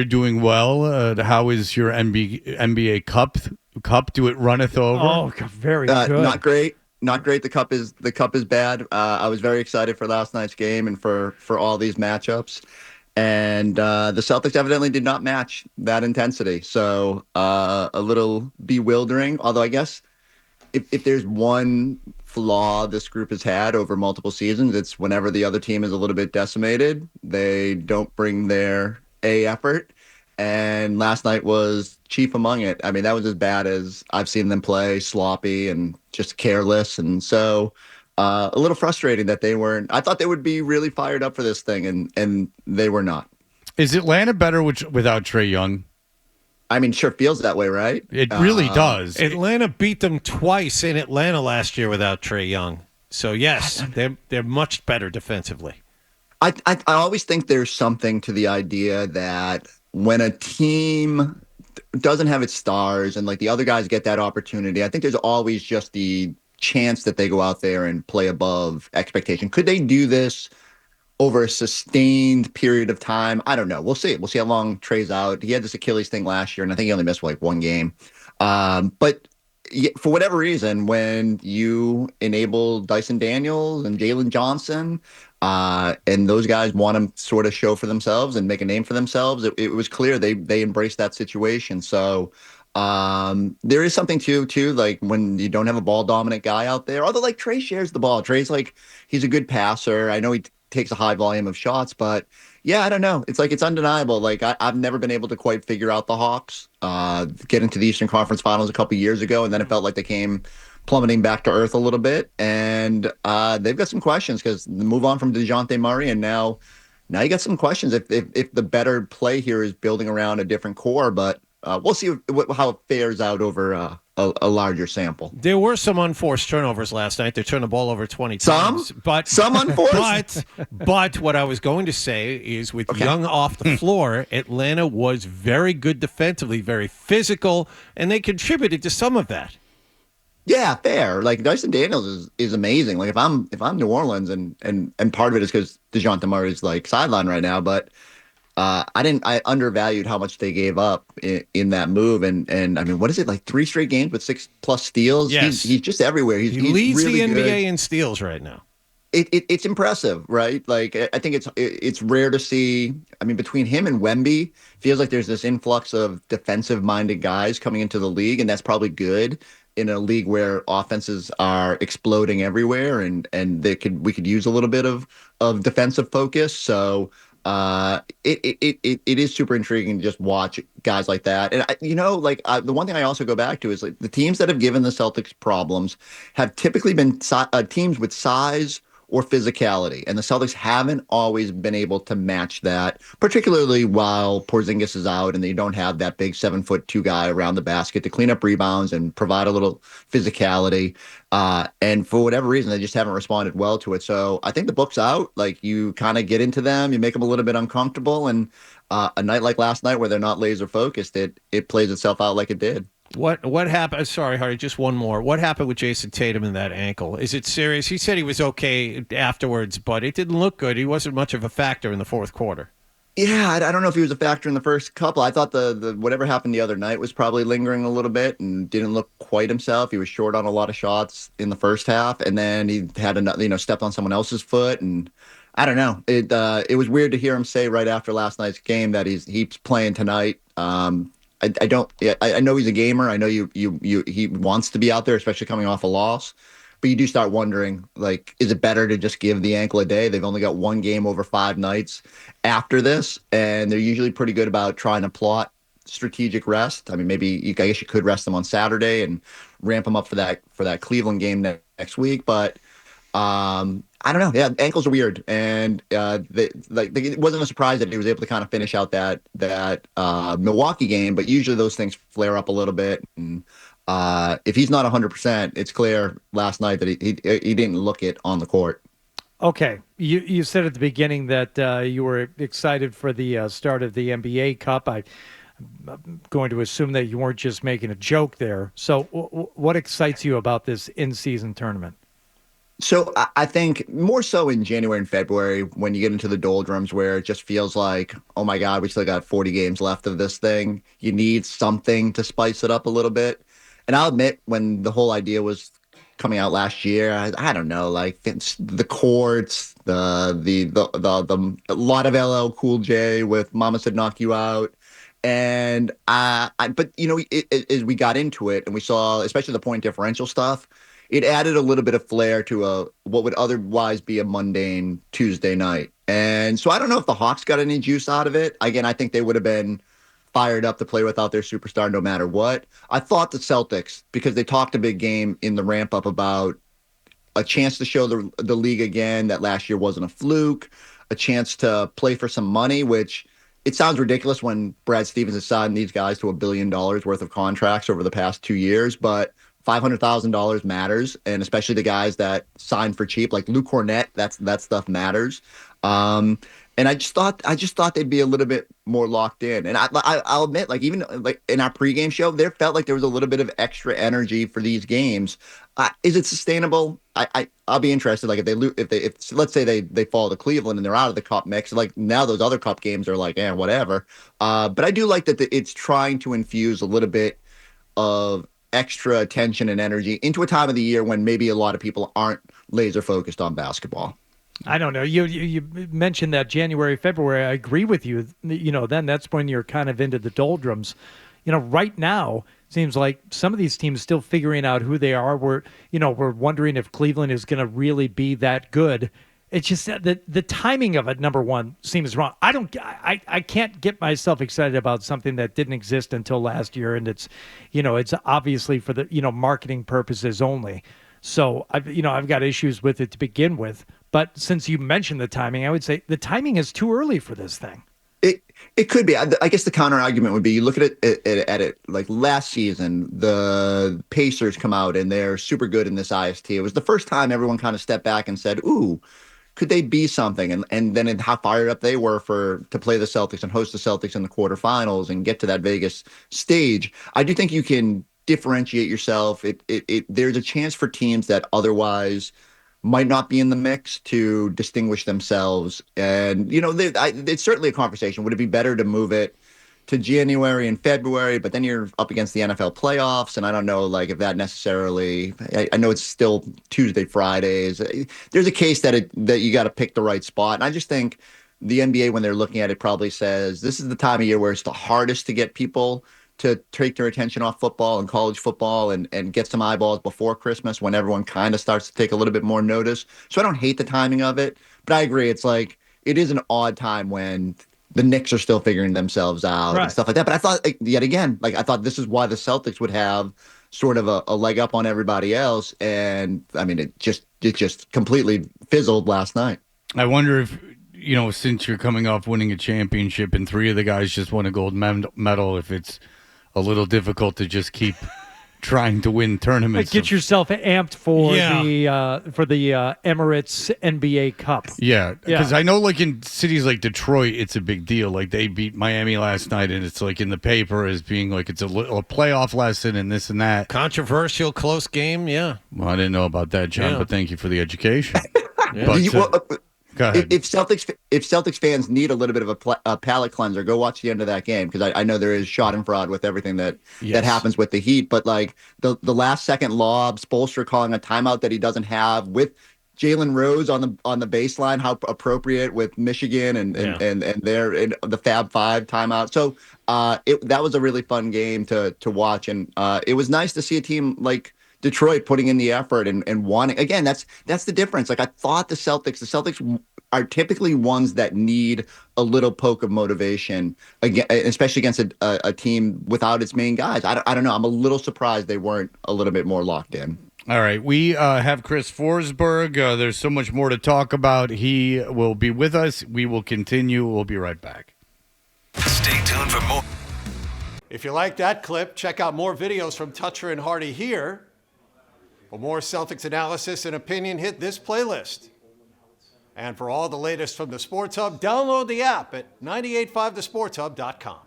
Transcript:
You're doing well. How is your NBA Cup? Do it runneth over? Oh, very good. Not great. Not great. The cup is bad. I was very excited for last night's game and for all these matchups, and the Celtics evidently did not match that intensity. So a little bewildering. Although I guess if there's one flaw this group has had over multiple seasons, it's whenever the other team is a little bit decimated, they don't bring their A effort. And last night was chief among it. I mean, that was as bad as I've seen them play, sloppy and just careless. And so a little frustrating that they weren't. I thought they would be really fired up for this thing, and they were not. Is Atlanta better without Trey Young? I mean, sure feels that way, right? It really does. Atlanta beat them twice in Atlanta last year without Trey Young. So, yes, they're much better defensively. I always think there's something to the idea that when a team doesn't have its stars and like the other guys get that opportunity, I think there's always just the chance that they go out there and play above expectation. Could they do this over a sustained period of time? I don't know. We'll see. We'll see how long Trey's out. He had this Achilles thing last year, and I think he only missed like one game. But for whatever reason, when you enable Dyson Daniels and Jalen Johnson, and those guys want to sort of show for themselves and make a name for themselves, it was clear they embraced that situation. So there is something too, like when you don't have a ball dominant guy out there, although like Trey shares the ball. Trey's like, he's a good passer. I know he takes a high volume of shots, but yeah, I don't know. It's like, it's undeniable. Like I've never been able to quite figure out the Hawks, get into the Eastern Conference Finals a couple years ago. And then it felt like they came plummeting back to earth a little bit. And they've got some questions because the move on from DeJounte Murray. And now you got some questions if the better play here is building around a different core, but we'll see how it fares out over a larger sample. There were some unforced turnovers last night. They turned the ball over 20 times. Some unforced? But what I was going to say is with Young off the floor, Atlanta was very good defensively, very physical, and they contributed to some of that. Yeah, fair. Like Dyson Daniels is amazing. Like if I'm New Orleans and part of it is because DeJounte Murray's like sideline right now, but I undervalued how much they gave up in that move. And I mean, what is it, like 3 straight games with 6+ steals? Yes. He's just everywhere. He leads really the NBA good in steals right now. It's impressive, right? Like I think it's rare to see. I mean, between him and Wemby, feels like there's this influx of defensive-minded guys coming into the league, and that's probably good in a league where offenses are exploding everywhere, and we could use a little bit of defensive focus. So it is super intriguing to just watch guys like that. And the one thing I also go back to is like the teams that have given the Celtics problems have typically been teams with size or physicality, and the Celtics haven't always been able to match that, particularly while Porzingis is out and they don't have that big 7'2" guy around the basket to clean up rebounds and provide a little physicality. And for whatever reason, they just haven't responded well to it. So I think the book's out. Like you kind of get into them, you make them a little bit uncomfortable, and a night like last night where they're not laser focused, it plays itself out like it did. What happened? Sorry, Hardy, just one more. What happened with Jason Tatum in that ankle? Is it serious? He said he was okay afterwards, but it didn't look good. He wasn't much of a factor in the fourth quarter. Yeah, I don't know if he was a factor in the first couple. I thought the whatever happened the other night was probably lingering a little bit and didn't look quite himself. He was short on a lot of shots in the first half, and then he had another, stepped on someone else's foot, and I don't know. It was weird to hear him say right after last night's game that he's playing tonight. I know he's a gamer. I know he wants to be out there, especially coming off a loss. But you do start wondering, like, is it better to just give the ankle a day? They've only got one game over 5 nights after this, and they're usually pretty good about trying to plot strategic rest. I mean, I guess you could rest them on Saturday and ramp them up for that Cleveland game next week. But I don't know. Yeah, ankles are weird, and it wasn't a surprise that he was able to kind of finish out that Milwaukee game. But usually those things flare up a little bit, and if he's not 100%, it's clear last night that he didn't look it on the court. Okay, you said at the beginning that you were excited for the start of the NBA Cup. I'm going to assume that you weren't just making a joke there. So, what excites you about this in-season tournament? So I think more so in January and February when you get into the doldrums where it just feels like, oh my God, we still got 40 games left of this thing. You need something to spice it up a little bit. And I'll admit, when the whole idea was coming out last year, I don't know, like it's the courts, the a lot of LL Cool J with "Mama Said Knock You Out." And but as we got into it and we saw, especially the point differential stuff, it added a little bit of flair to a what would otherwise be a mundane Tuesday night. And so I don't know if the Hawks got any juice out of it. Again, I think they would have been fired up to play without their superstar no matter what. I thought the Celtics, because they talked a big game in the ramp up about a chance to show the league again that last year wasn't a fluke, a chance to play for some money, which it sounds ridiculous when Brad Stevens has signed these guys to $1 billion worth of contracts over the past 2 years, but $500,000 matters, and especially the guys that signed for cheap, like Lou Cornett, that stuff matters. And I just thought they'd be a little bit more locked in. And I'll admit, like even like in our pregame show, there felt like there was a little bit of extra energy for these games. Is it sustainable? I'll be interested. Like if they lose, if let's say they fall to Cleveland and they're out of the cup mix, like now those other cup games are like, whatever. But I do like that it's trying to infuse a little bit of extra attention and energy into a time of the year when maybe a lot of people aren't laser focused on basketball. I don't know. You mentioned that January, February. I agree with you. Then that's when you're kind of into the doldrums. Right now seems like some of these teams still figuring out who they are. We're wondering if Cleveland is going to really be that good. It's just that the timing of it, number one, seems wrong. I can't get myself excited about something that didn't exist until last year, and it's obviously for the marketing purposes only. So I've got issues with it to begin with. But since you mentioned the timing, I would say the timing is too early for this thing. It could be. I guess the counter argument would be you look at it like last season, the Pacers come out and they're super good in this IST. It was the first time everyone kind of stepped back and said, "Ooh, could they be something?" And then how fired up they were to play the Celtics and host the Celtics in the quarterfinals and get to that Vegas stage. I do think you can differentiate yourself. There's a chance for teams that otherwise might not be in the mix to distinguish themselves. And, it's certainly a conversation. Would it be better to move it to January and February, but then you're up against the NFL playoffs? And I don't know, like, if that necessarily, I know it's still Tuesday, Fridays. There's a case that you got to pick the right spot. And I just think the NBA, when they're looking at it, probably says this is the time of year where it's the hardest to get people to take their attention off football and college football and get some eyeballs before Christmas when everyone kind of starts to take a little bit more notice. So I don't hate the timing of it, but I agree. It's like, it is an odd time when the Knicks are still figuring themselves out and stuff like that. But I thought, yet again, I thought this is why the Celtics would have sort of a leg up on everybody else. And I mean, it just completely fizzled last night. I wonder if, since you're coming off winning a championship and three of the guys just won a gold medal, if it's a little difficult to just keep trying to win tournaments. Get yourself amped for the Emirates NBA Cup. Yeah, because I know, like in cities like Detroit, it's a big deal. Like they beat Miami last night, and it's like in the paper as being like it's a playoff lesson and this and that. Controversial, close game. Yeah. Well, I didn't know about that, John, but thank you for the education. Go ahead. If Celtics fans need a little bit of a palate cleanser, go watch the end of that game, because I know there is shot and fraud with everything that happens with the Heat. But like the last second lob, Spoelstra calling a timeout that he doesn't have with Jalen Rose on the baseline, how appropriate with Michigan and they're in the Fab Five timeout. So that was a really fun game to watch, and it was nice to see a team like Detroit putting in the effort and wanting. Again, that's the difference. Like I thought the Celtics are typically ones that need a little poke of motivation, again, especially against a team without its main guys. I don't know. I'm a little surprised they weren't a little bit more locked in. All right. We have Chris Forsberg. There's so much more to talk about. He will be with us. We will continue. We'll be right back. Stay tuned for more. If you like that clip, check out more videos from Toucher and Hardy here. For more Celtics analysis and opinion, hit this playlist. And for all the latest from the Sports Hub, download the app at 985thesportshub.com.